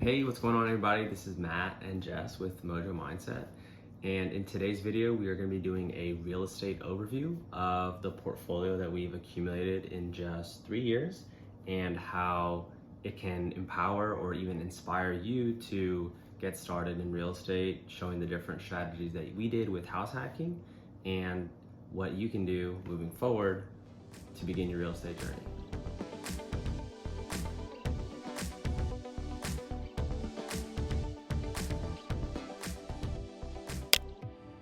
Hey, what's going on everybody? This is Matt and Jess with Mojo Mindset. And in today's video, we are going to be doing a real estate overview of the portfolio that we've accumulated in just 3 years and how it can empower or even inspire you to get started in real estate, showing the different strategies that we did with house hacking and what you can do moving forward to begin your real estate journey.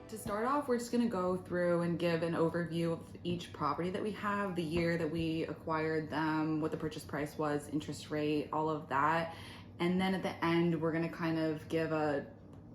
To start off, we're just gonna go through and give an overview of each property that we have, the year that we acquired them, what the purchase price was, interest rate, all of that. And then at the end, we're gonna kind of give a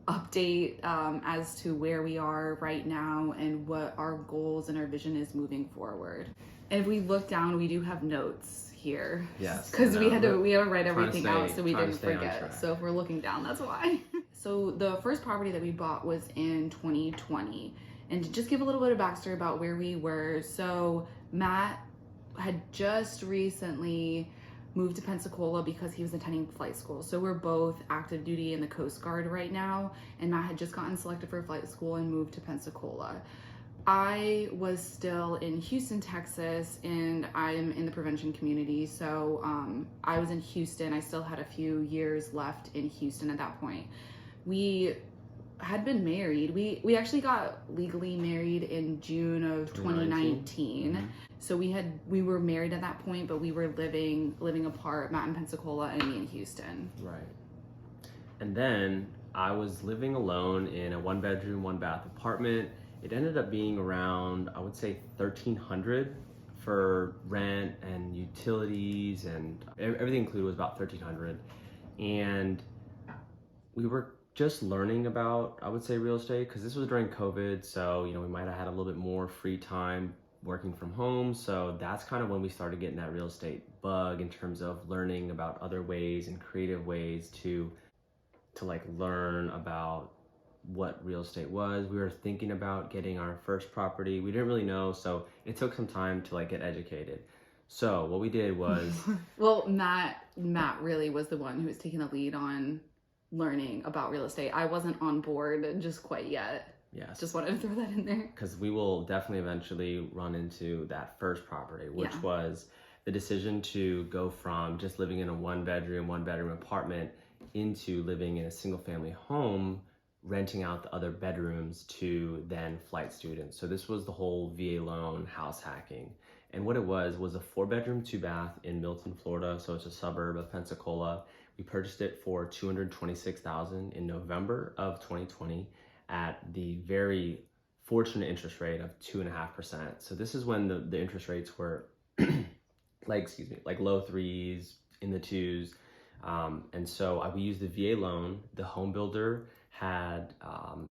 update as to where we are right now and what our goals and our vision is moving forward. And if we look down, we do have notes here. Yes. Because we had to write everything out so we didn't stay on forget. track. So if we're looking down, that's why. So the first property that we bought was in 2020. And to just give a little bit of backstory about where we were. So Matt had just recently moved to Pensacola because he was attending flight school. So we're both active duty in the Coast Guard right now. And Matt had just gotten selected for flight school and moved to Pensacola. I was still in Houston, Texas, and I'm in the prevention community. So I was in Houston. I still had a few years left in Houston at that point. We had been married. We actually got legally married in June of 2019. Mm-hmm. So we were married at that point, but we were living apart, Matt in Pensacola and me in Houston. Right. And then I was living alone in a 1-bedroom, 1-bath apartment. It ended up being around, I would say, $1,300 for rent and utilities, and everything included was about $1,300. And we were just learning about, I would say, real estate, because this was during COVID. So, we might have had a little bit more free time working from home. So that's kind of when we started getting that real estate bug in terms of learning about other ways and creative ways to like learn about what real estate was. We were thinking about getting our first property. We didn't really know, so it took some time to get educated. So what we did was well, Matt really was the one who was taking the lead on learning about real estate. I wasn't on board just quite yet. Yes. Just wanted to throw that in there. Because we will definitely eventually run into that first property, which was the decision to go from just living in a 1-bedroom apartment into living in a single family home, renting out the other bedrooms to then flight students. So this was the whole VA loan house hacking. And what it was a 4-bedroom, 2-bath in Milton, Florida. So it's a suburb of Pensacola. We purchased it for $226,000 in November of 2020 at the very fortunate interest rate of 2.5%. So this is when the interest rates were like low threes, in the twos. And so we used the VA loan. The home builder had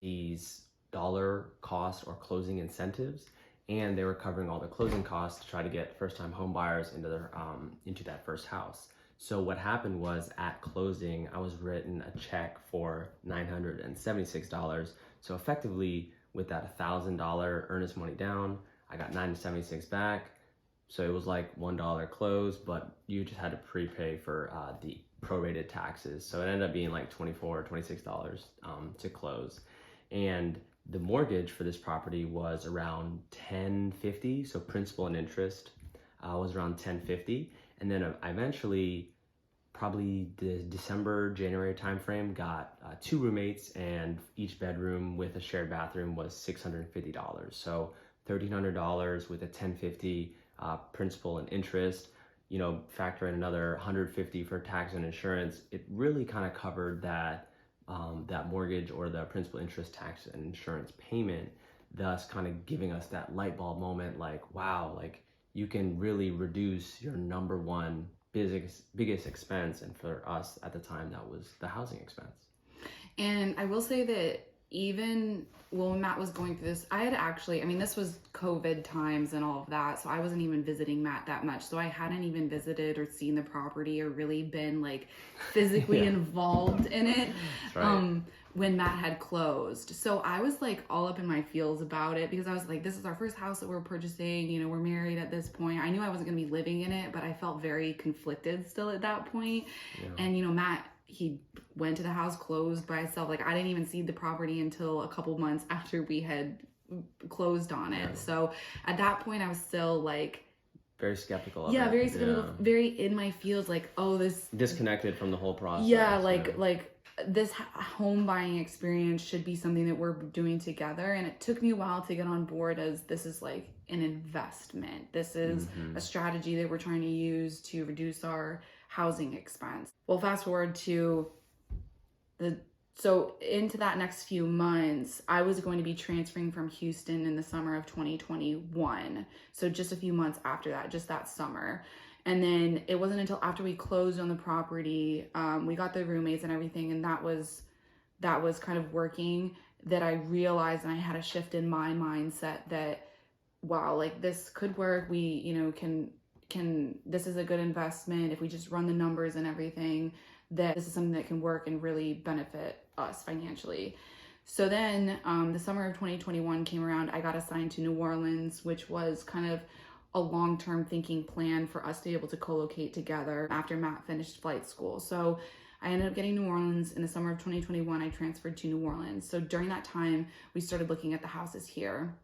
these dollar cost or closing incentives, and they were covering all the closing costs to try to get first-time home buyers into that first house. So what happened was at closing, I was written a check for $976. So effectively, with that $1,000 earnest money down, I got $976 back. So it was like $1 close, but you just had to prepay for the prorated taxes. So it ended up being like $24 or $26 to close. And the mortgage for this property was around $1,050. So principal and interest was around $1,050. And then I eventually, probably the December, January timeframe, got 2 roommates, and each bedroom with a shared bathroom was $650. So $1,300 with a $1,050 principal and interest. Factor in another $150 for tax and insurance. It really kind of covered that mortgage or the principal, interest, tax, and insurance payment, thus kind of giving us that light bulb moment, like, wow, like you can really reduce your number one biggest expense. And for us at the time, that was the housing expense. And I will say that even when Matt was going through this, this was COVID times and all of that, so I wasn't even visiting Matt that much. So I hadn't even visited or seen the property or really been physically involved in it. Right. When Matt had closed. So I was all up in my feels about it because I was this is our first house that we're purchasing, we're married at this point. I knew I wasn't gonna be living in it, but I felt very conflicted still at that point. Yeah. And Matt, he went to the house, closed by itself. Like I didn't even see the property until a couple months after we had closed on it. Yeah. So at that point I was still like very skeptical of it. Very skeptical, very in my feels, like, oh, this disconnected from the whole process. Like this home buying experience should be something that we're doing together. And it took me a while to get on board, as this is like an investment. This is a strategy that we're trying to use to reduce our housing expense. Well, fast forward to into that next few months, I was going to be transferring from Houston in the summer of 2021. So just a few months after that, just that summer. And then it wasn't until after we closed on the property, we got the roommates and everything, and that was kind of working, that I realized, and I had a shift in my mindset that, wow, like this could work. We, you know, can this is a good investment if we just run the numbers and everything, that this is something that can work and really benefit us financially. So then the summer of 2021 came around. I got assigned to New Orleans, which was kind of a long-term thinking plan for us to be able to co-locate together after Matt finished flight school. So I ended up getting New Orleans in the summer of 2021. I transferred to New Orleans. So during that time, we started looking at the houses here,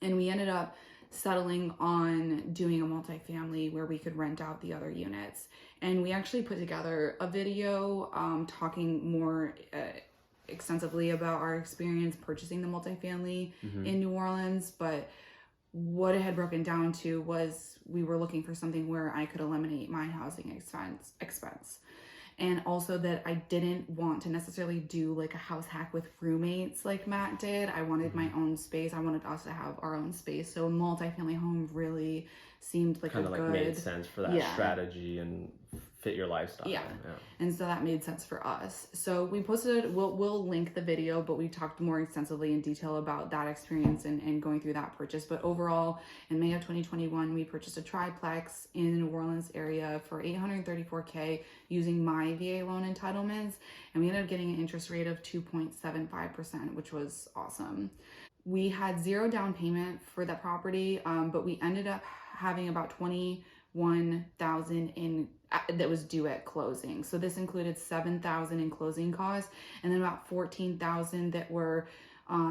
and we ended up settling on doing a multifamily where we could rent out the other units. And we actually put together a video talking more extensively about our experience purchasing the multifamily in New Orleans. But what it had broken down to was we were looking for something where I could eliminate my housing expense. And also that I didn't want to necessarily do like a house hack with roommates like Matt did. I wanted my own space. I wanted us to have our own space. So a multifamily home really seemed like kind of like good, made sense for that strategy and fit your lifestyle. Yeah. And so that made sense for us. So we posted it. We'll link the video, but we talked more extensively in detail about that experience and going through that purchase. But overall, in May of 2021, we purchased a triplex in the New Orleans area for $834K using my VA loan entitlements. And we ended up getting an interest rate of 2.75%, which was awesome. We had zero down payment for that property, but we ended up having about $21,000 in that was due at closing. So this included $7,000 in closing costs, and then about $14,000 that were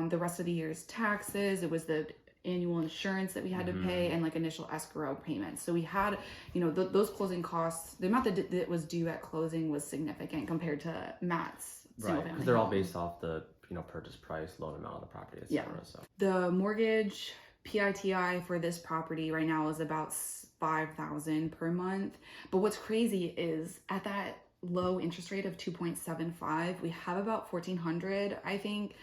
the rest of the year's taxes. It was the annual insurance that we had to pay, and like initial escrow payments. So we had, you know, those closing costs. The amount that was due at closing was significant compared to Matt's single family. Because they're all based off the purchase price, loan amount of the property, etc. So the mortgage PITI for this property right now is about $5,000 per month. But what's crazy is at that low interest rate of 2.75, we have about $1,400, I think,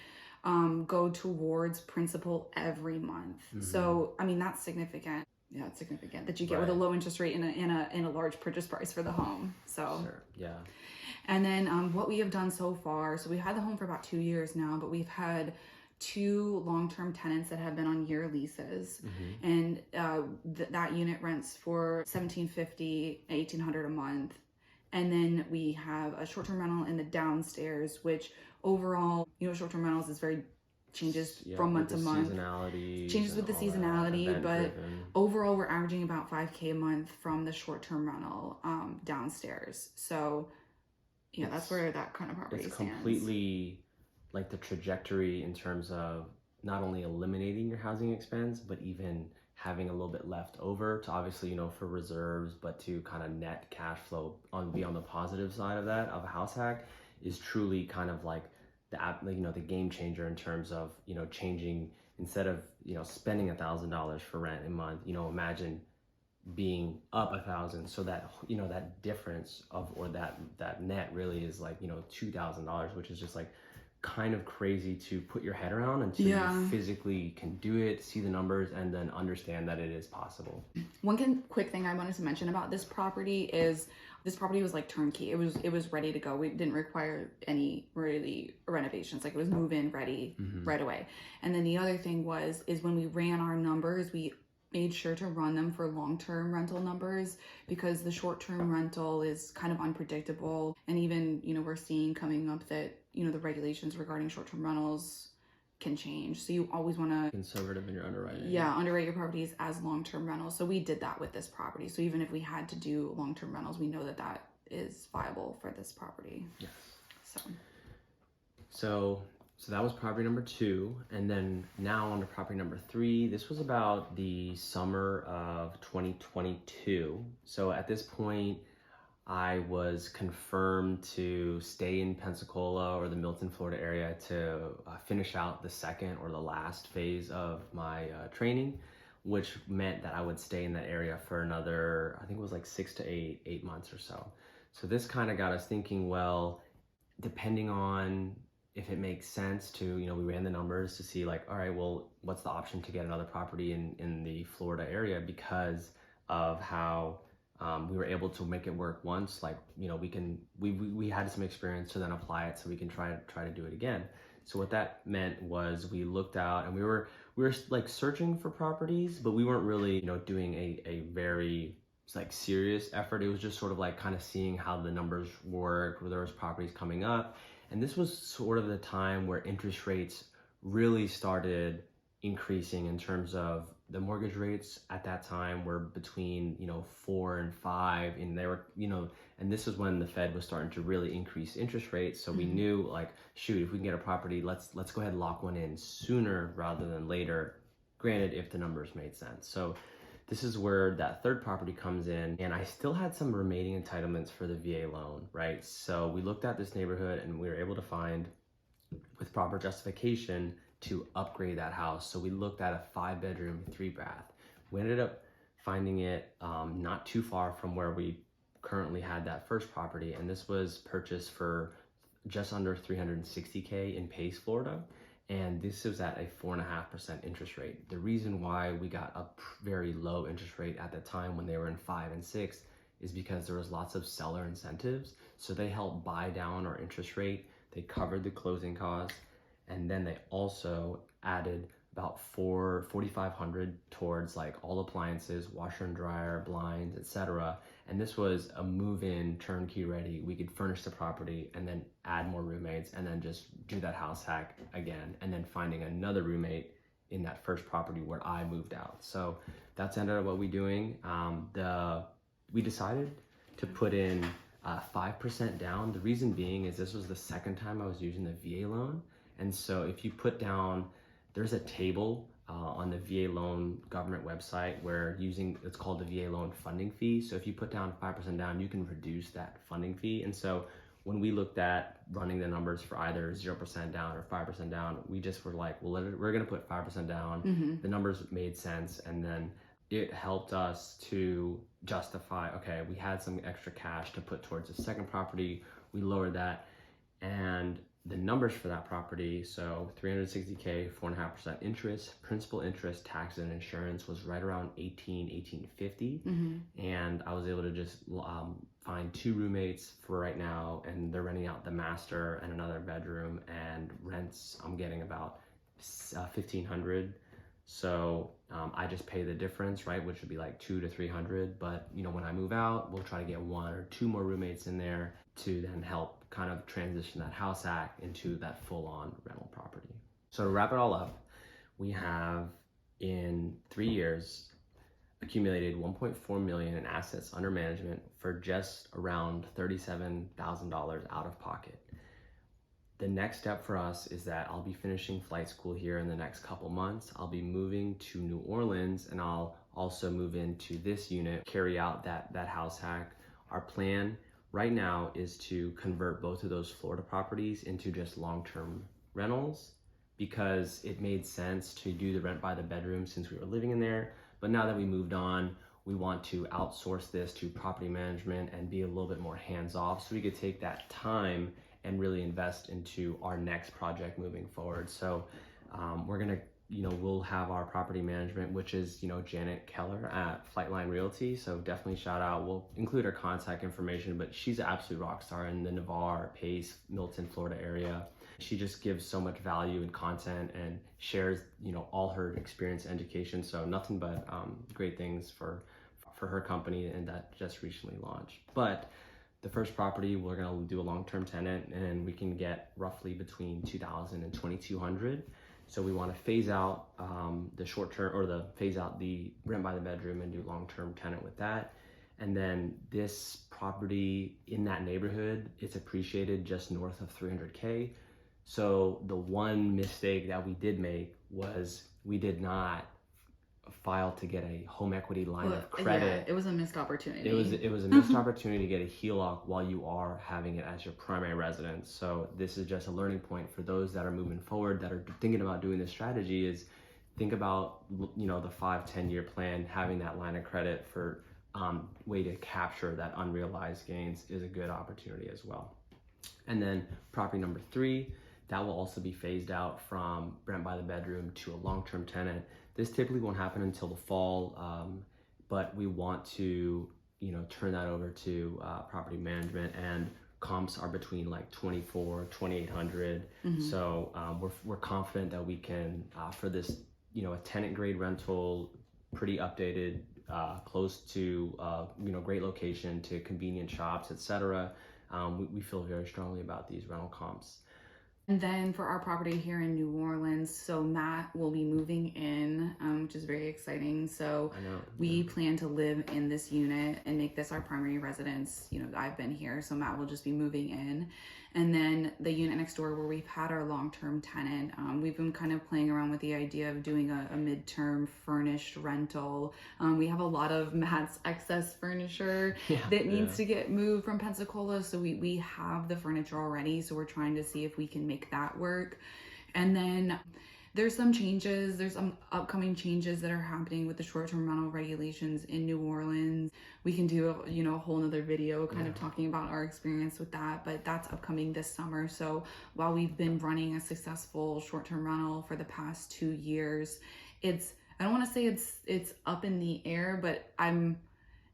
go towards principal every month. So I mean, that's significant. Yeah, it's significant that you get with a low interest rate in a large purchase price for the home. So and then what we have done so far, so we had the home for about 2 years now, but we've had 2 long-term tenants that have been on year leases, and that unit rents for $1,750, $1,800 a month. And then we have a short-term rental in the downstairs, which overall, short-term rentals is very changes from month to month. Changes with the seasonality, but overall we're averaging about $5K a month from the short-term rental downstairs. So yeah, that's where that kind of property stands. It's completely like the trajectory in terms of not only eliminating your housing expense, but even having a little bit left over to obviously, for reserves, but to kind of net cash flow be on the positive side of that, of a house hack, is truly kind of like the game changer in terms of, changing, instead of, spending $1,000 for rent a month, imagine being up $1,000, so that that difference or that net really is like $2,000, which is just like kind of crazy to put your head around until you physically can do it, see the numbers, and then understand that it is possible. One quick thing I wanted to mention about this property is this property was like turnkey. It was ready to go. We didn't require any really renovations. Like it was move-in ready right away. And then the other thing is when we ran our numbers, we made sure to run them for long-term rental numbers, because the short-term rental is kind of unpredictable. And even, we're seeing coming up that, the regulations regarding short-term rentals can change. So you always want to conservative in your underwriting. Yeah, underwrite your properties as long-term rentals. So we did that with this property. So even if we had to do long-term rentals, we know that is viable for this property. Yes. So that was property number 2, and then now on to property number 3. This was about the summer of 2022. So at this point, I was confirmed to stay in Pensacola or the Milton, Florida area to finish out the second or the last phase of my training, which meant that I would stay in that area for another, I think it was like 6 to 8 months or so. So this kind of got us thinking, well, depending on if it makes sense to, we ran the numbers to see like, all right, well, what's the option to get another property in the Florida area because of how we were able to make it work once. Like, we had some experience to then apply it so we can try to do it again. So what that meant was we looked out and we were like searching for properties, but we weren't really, doing a very like serious effort. It was just sort of like kind of seeing how the numbers worked, where there was properties coming up. And this was sort of the time where interest rates really started increasing in terms of the mortgage rates at that time were between 4 and 5, and they were and this is when the Fed was starting to really increase interest rates. So we knew like, shoot, if we can get a property, let's go ahead and lock one in sooner rather than later, granted if the numbers made sense. So this is where that third property comes in, and I still had some remaining entitlements for the VA loan, right? So we looked at this neighborhood and we were able to find, with proper justification, to upgrade that house. So we looked at a 5-bedroom, 3-bath. We ended up finding it not too far from where we currently had that first property, and this was purchased for just under $360K in Pace, Florida. And this was at a 4.5% interest rate. The reason why we got a very low interest rate at the time when they were in 5 and 6 is because there was lots of seller incentives. So they helped buy down our interest rate. They covered the closing costs, and then they also added about $4,500 towards like all appliances, washer and dryer, blinds, etc. And this was a move-in, turnkey ready. We could furnish the property and then add more roommates and then just do that house hack again, and then finding another roommate in that first property where I moved out. So that's ended up what we're doing. We decided to put in 5% down. The reason being is this was the second time I was using the VA loan. And so if you put down, there's a table on the VA loan government website where it's called the VA loan funding fee. So if you put down 5% down, you can reduce that funding fee. And so when we looked at running the numbers for either 0% down or 5% down, we just were like, well, we're going to put 5% down. The numbers made sense. And then it helped us to justify, okay, we had some extra cash to put towards the second property. We lowered that, and the numbers for that property, so $360K, 4.5% interest, principal interest, taxes, and insurance was right around $1,850. And I was able to just find 2 roommates for right now, and they're renting out the master and another bedroom, and rents I'm getting about $1,500. So I just pay the difference, right, which would be like $200 to $300. But when I move out, we'll try to get 1 or 2 more roommates in there to then help kind of transition that house hack into that full-on rental property. So to wrap it all up, we have in 3 years accumulated $1.4 million in assets under management for just around $37,000 out of pocket. The next step for us is that I'll be finishing flight school here in the next couple months. I'll be moving to New Orleans, and I'll also move into this unit, carry out that house hack. Our plan right now is to convert both of those Florida properties into just long-term rentals, because it made sense to do the rent by the bedroom since we were living in there. But now that we moved on, we want to outsource this to property management and be a little bit more hands-off so we could take that time and really invest into our next project moving forward. So we're gonna, we'll have our property management, which is, Janet Keller at Flightline Realty. So definitely shout out. We'll include her contact information, but she's an absolute rock star in the Navarre, Pace, Milton, Florida area. She just gives so much value and content and shares, all her experience and education. So nothing but great things for her company, and that just recently launched. But the first property, we're gonna do a long-term tenant, and we can get roughly between $2,000 and $2,200. So we want to phase out the short-term, or phase out the rent by the bedroom and do long-term tenant with that. And then this property in that neighborhood, it's appreciated just north of 300K. So the one mistake that we did make was we did not file to get a home equity line of credit. Yeah, it was a missed opportunity. It was a missed opportunity to get a HELOC while you are having it as your primary residence. So this is just a learning point for those that are moving forward, that are thinking about doing this strategy. Is think about, you know, the 5-10 year plan. Having that line of credit for way to capture that unrealized gains is a good opportunity as well. And then property number 3, that will also be phased out from rent by the bedroom to a long-term tenant. This typically won't happen until the fall, but we want to, you know, turn that over to property management, and comps are between like 2,800. So we're confident that we can, for this, you know, a tenant grade rental, pretty updated, close to, you know, great location to convenient shops, etc. We feel very strongly about these rental comps. And then for our property here in New Orleans, so Matt will be moving in, which is very exciting. So we plan to live in this unit and make this our primary residence. You know, I've been here, so Matt will just be moving in. And then the unit next door where we've had our long-term tenant, we've been kind of playing around with the idea of doing a midterm furnished rental. We have a lot of Matt's excess furniture that needs to get moved from Pensacola. So we have the furniture already. So we're trying to see if we can make that work. And then there's some changes. There's some upcoming changes that are happening with the short-term rental regulations in New Orleans. We can do a whole nother video kind of talking about our experience with that, but that's upcoming this summer. So while we've been running a successful short-term rental for the past 2 years, I don't want to say it's up in the air, but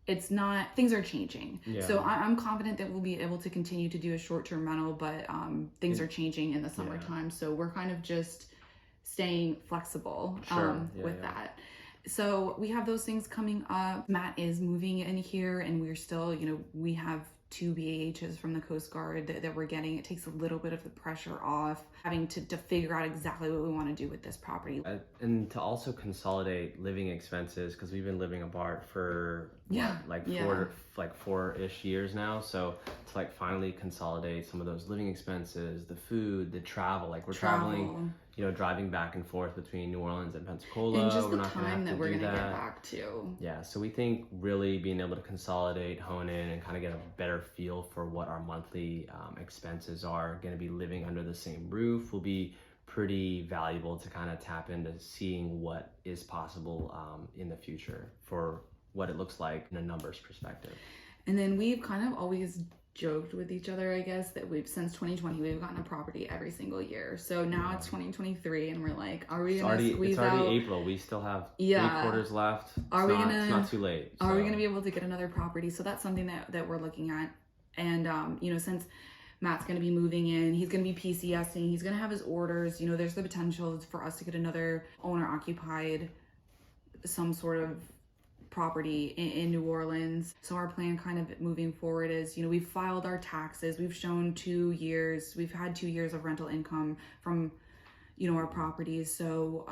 it's not, things are changing. So I'm confident that we'll be able to continue to do a short-term rental, but things are changing in the summertime. So we're kind of just staying flexible with that. So we have those things coming up. Matt is moving in here, and we're still, we have 2 BAHs from the Coast Guard that we're getting. It takes a little bit of the pressure off having to figure out exactly what we want to do with this property. And to also consolidate living expenses, because we've been living apart for 4-ish years now. So to like finally consolidate some of those living expenses, the food, the travel, like we're traveling, driving back and forth between New Orleans and Pensacola. And just the time that we're going to get back to. Yeah, so we think really being able to consolidate, hone in, and kind of get a better feel for what our monthly expenses are going to be living under the same roof will be pretty valuable to kind of tap into seeing what is possible in the future for what it looks like in a numbers perspective. And then we've kind of always joked with each other, I guess, that since 2020 we've gotten a property every single year. So now it's 2023 and we're like, are we gonna squeeze out? It's already April. We still have 3 quarters left. It's not too late. Are we gonna be able to get another property? So that's something that we're looking at. And since Matt's gonna be moving in, he's gonna be PCSing, he's gonna have his orders, there's the potential for us to get another owner occupied, some sort of property in New Orleans. So our plan kind of moving forward is, we've filed our taxes, we've shown 2 years, we've had 2 years of rental income from, our properties. So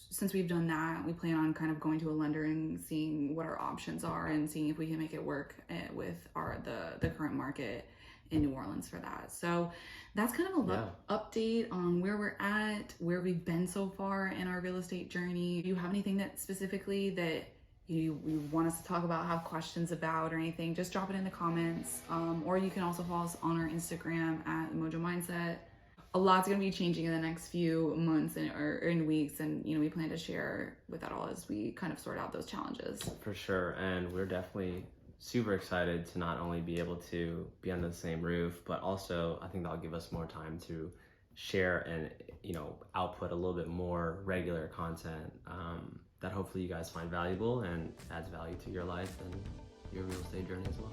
since we've done that, we plan on kind of going to a lender and seeing what our options are and seeing if we can make it work with the current market in New Orleans for that. So that's kind of a update on where we're at, where we've been so far in our real estate journey. Do you have anything that specifically that you want us to talk about, have questions about or anything, just drop it in the comments. Or you can also follow us on our Instagram at Mojo Mindset. A lot's going to be changing in the next few months or in weeks. And, we plan to share with that all as we kind of sort out those challenges. For sure. And we're definitely super excited to not only be able to be under the same roof, but also I think that'll give us more time to share and, output a little bit more regular content that hopefully you guys find valuable and adds value to your life and your real estate journey as well.